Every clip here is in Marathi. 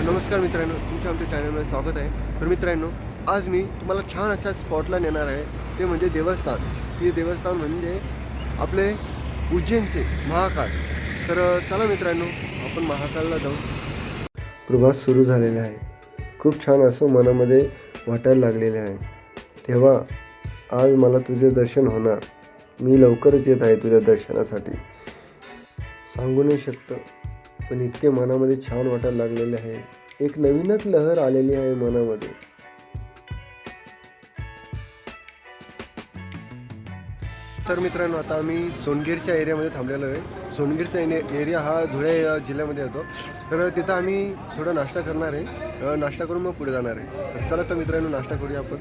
नमस्कार मित्रांनो, तुमच्या आमच्या चॅनलमध्ये स्वागत आहे. तर मित्रांनो, आज मी तुम्हाला छान अशा स्पॉटला नेणार आहे. ते म्हणजे देवस्थान. ते देवस्थान म्हणजे आपले उज्जैनचे महाकाल. तर चला मित्रांनो, आपण महाकालला जाऊ. प्रवास सुरू झालेला आहे. खूप छान असं मनामध्ये वाटायला लागलेले आहे. तेव्हा आज मला तुझे दर्शन होणार. मी लवकरच येत आहे तुझ्या दर्शनासाठी. सांगू नाही शकतं, पण इतके मनामध्ये छान वाटायला लागलेले आहे. एक नवीनच लहर आलेली आहे मनामध्ये. तर मित्रांनो, आता आम्ही सोनगीरच्या एरियामध्ये थांबलेलो आहे. सोनगीरचा एरिया हा धुळे जिल्ह्यामध्ये येतो. तर तिथं आम्ही थोडा नाश्ता करणार आहे. नाश्ता करून मग पुढे जाणार आहे. तर चला तर मित्रांनो, नाश्ता करूया आपण.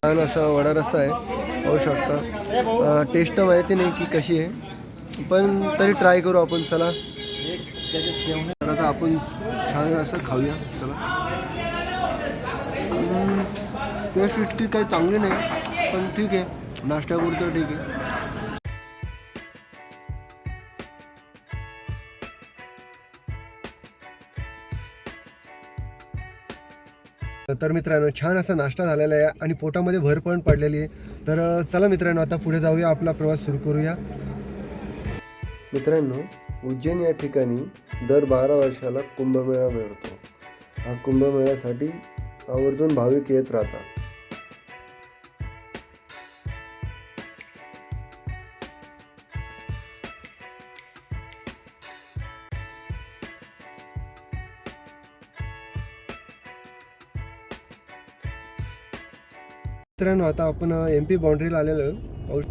छान असा वडा रस्सा आहे, पाहू शकता. टेस्ट माहिती नाही की कशी आहे, पण तरी ट्राय करू आपण. चला तर आता आपण छान असं खाऊया. चला. टेस्ट इतकी काही चांगली नाही, पण ठीक आहे, नाश्त्यापुरतं ठीक आहे. तर मित्रांनो, छान असा नाश्ता झालेला आहे आणि पोटामध्ये भर पण पडलेली आहे. तर चला मित्रांनो, आता पुढे जाऊया, आपला प्रवास सुरू करूया. मित्रांनो, उज्जैन या ठिकाणी दर 12 वर्षाला कुंभमेळा भरतो. हा कुंभमेळ्यासाठी आवर्जून भाविक येत राहतात. मित्रांनो, आता आपण MP बाउंड्रीला आलेलो आहोत.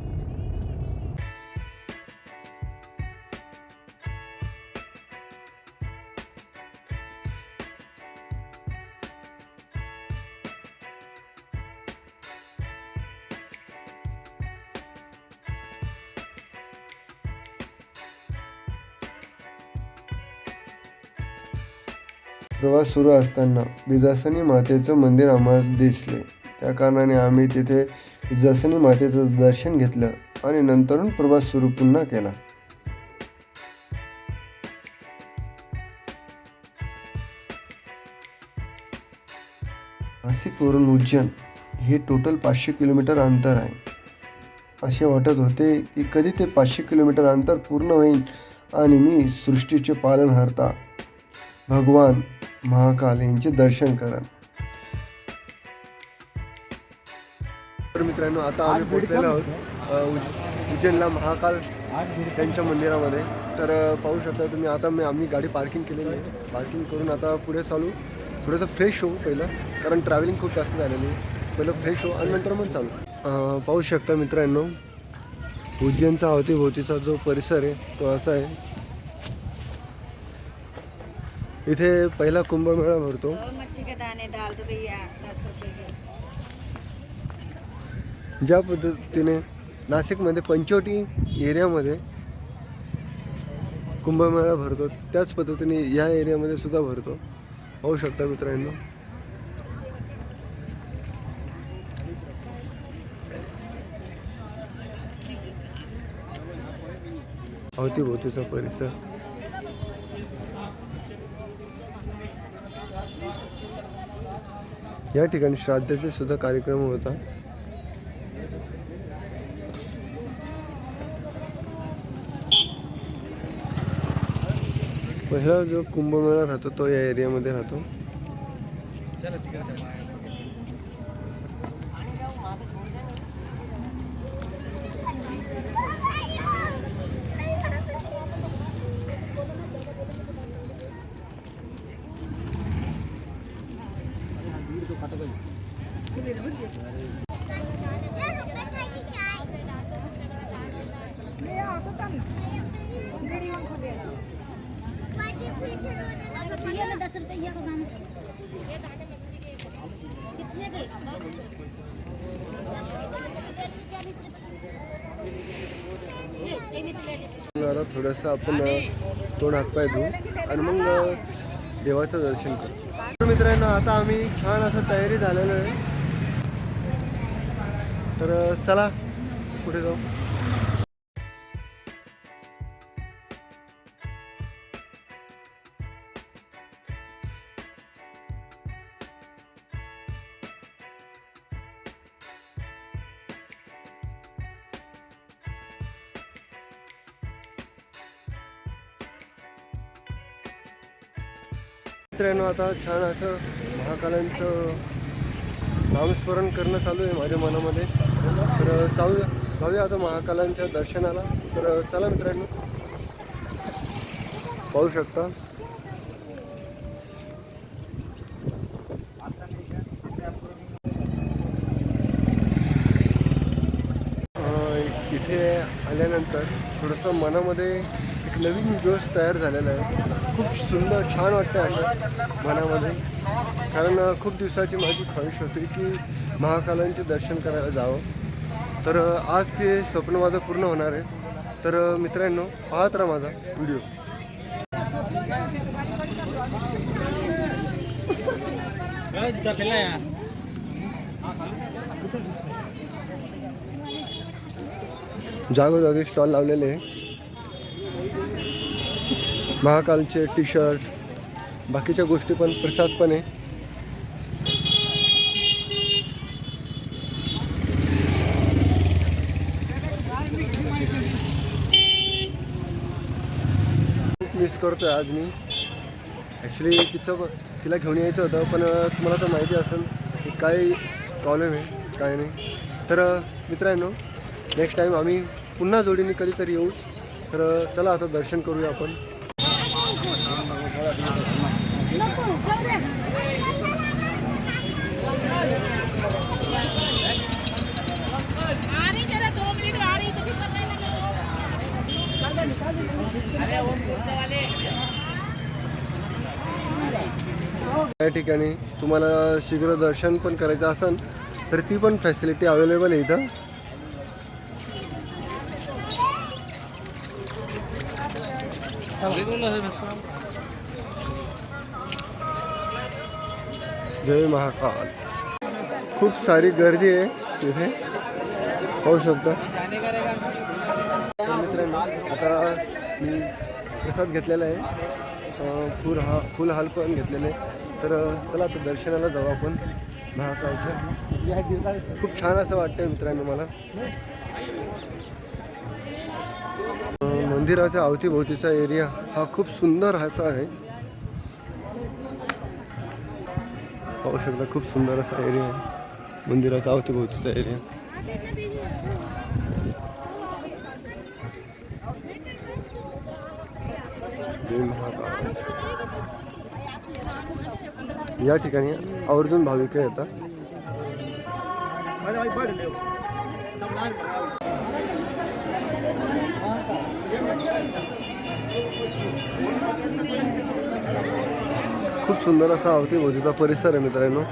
प्रवास सुरू असताना बिजासनी मातेचं मंदिर आम्हाला दिसले. त्या कारणाने आम्ही तिथे बिजासनी मातेचं दर्शन घेतलं आणि नंतरून प्रवास सुरू पुन्हा केला. नाशिकवरून उज्जैन हे टोटल 500 किलोमीटर अंतर आहे. असे वाटत होते की कधी ते 500 किलोमीटर अंतर पूर्ण होईल आणि मी सृष्टीचे पालनहर्ता भगवान महाकाल यांचे दर्शन करा. तर मित्रांनो, आता आम्ही पोहोचलेलो आहोत उज्जैनला महाकाल त्यांच्या मंदिरामध्ये. तर पाहू शकता तुम्ही. आता आम्ही गाडी पार्किंग केलेली आहे. पार्किंग करून आता पुढे चालू. थोडंसं फ्रेश होऊ पहिलं, कारण ट्रॅव्हलिंग खूप जास्त झालेली आहे. पहिलं फ्रेश होऊ आणि नंतर मग चालू. पाहू शकता मित्रांनो, उज्जैनचा अवतीभोवतीचा जो परिसर आहे तो असा आहे. इथे पहिला कुंभमेळा भरतो. ज्या पद्धतीने नाशिकमध्ये पंचवटी एरियामध्ये कुंभमेळा भरतो, त्याच पद्धतीने या एरियामध्ये सुद्धा भरतो. पाहू शकता मित्रांनो. अवतीभोवतीचा परिसर. या ठिकाणी श्राद्धाचे सुद्धा कार्यक्रम होता. पहिला जो कुंभमेळा राहतो तो या एरियामध्ये राहतो. थोडंसं आपण तोंड हातपाय धुवू आणि मग देवाचं दर्शन करू. तर मित्रांनो, आता आम्ही छान असं तयारी झालेलो आहे. तर चला पुढे जाऊ. मित्रांनो आता छान असं महाकालांचं नामस्मरण करणं चालू आहे माझ्या मनामध्ये. तर जाऊया आता महाकालांच्या दर्शनाला. तर चला मित्रांनो, पाहू शकता इथे आल्यानंतर थोडंसं मनामध्ये एक नवीन जोश तयार झालेला आहे. खूप सुंदर छान वाटतं असं मनामध्ये, कारण खूप दिवसाची माझी ख्वाहिश होती की महाकालांचे दर्शन करायला जावं. तर आज ते स्वप्न माझं पूर्ण होणार आहे. तर मित्रांनो, पाहत राहा माझा व्हिडिओ. जागोजागी स्टॉल लावलेले आहे. महाकालचे टी शर्ट, बाकीच्या गोष्टी पण, प्रसाद पण आहे. मिस करतोय आज मी. ॲक्च्युली तिला घेऊन यायचं होतं, पण तुम्हाला तर माहिती असेल की काय प्रॉब्लेम आहे काय नाही. तर मित्रांनो, नेक्स्ट टाईम आम्ही पुन्हा जोडीने कधीतरी येऊच. तर चला आता दर्शन करूया आपण. या ठिकाणी तुम्हाला शीघ्र दर्शन पण करायचं असेल तर ती पण फॅसिलिटी अवेलेबल आहे इथं. जय महाकाल. खूप सारी गर्दी आहे तिथे, पाहू शकता. मित्रांनो, आता मी प्रसाद घेतलेला आहे, फुल हाल पण घेतलेले आहे. तर चला आता दर्शनाला जाऊ आपण महाकालच्या. खूप छान असं वाटतंय मित्रांनो मला. मंदिराच्या अवतीभोवतीचा एरिया हा खूप सुंदर असा आहे, पाहू शकता. खूप सुंदर असा एरिया आहे मंदिराचा अवतीभोवतीचा एरिया. जय महाकाल. या ठिकाणी आवर्जून भाविक येतात. खूप सुंदर असा अवतीभोवतीचा परिसर आहे मित्रांनो.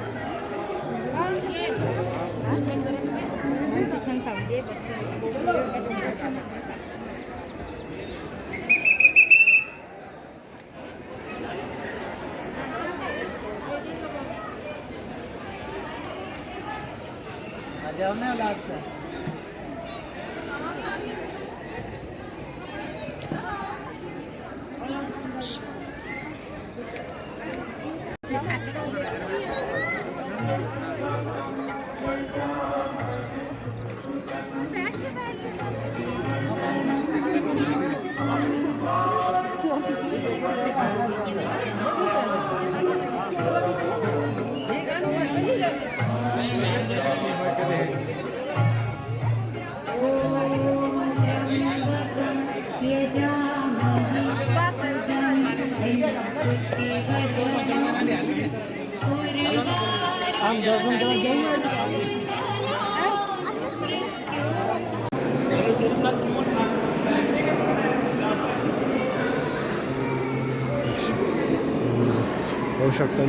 पाहू शकता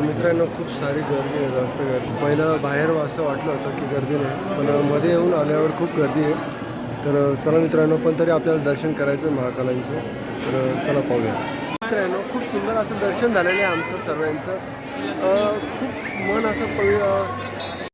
मित्रांनो, खूप सारी गर्दी आहे, जास्त गर्दी. पहिलं बाहेर असं वाटलं होतं की गर्दी नाही, पण मध्ये येऊन आल्यावर खूप गर्दी आहे. तर चला मित्रांनो, पण तरी आपल्याला दर्शन करायचं आहे महाकालांचं. तर चला पाहूया. मित्रांनो, खूप सुंदर असं दर्शन झालेलं आहे आमचं सर्वांचं. खूप मन असं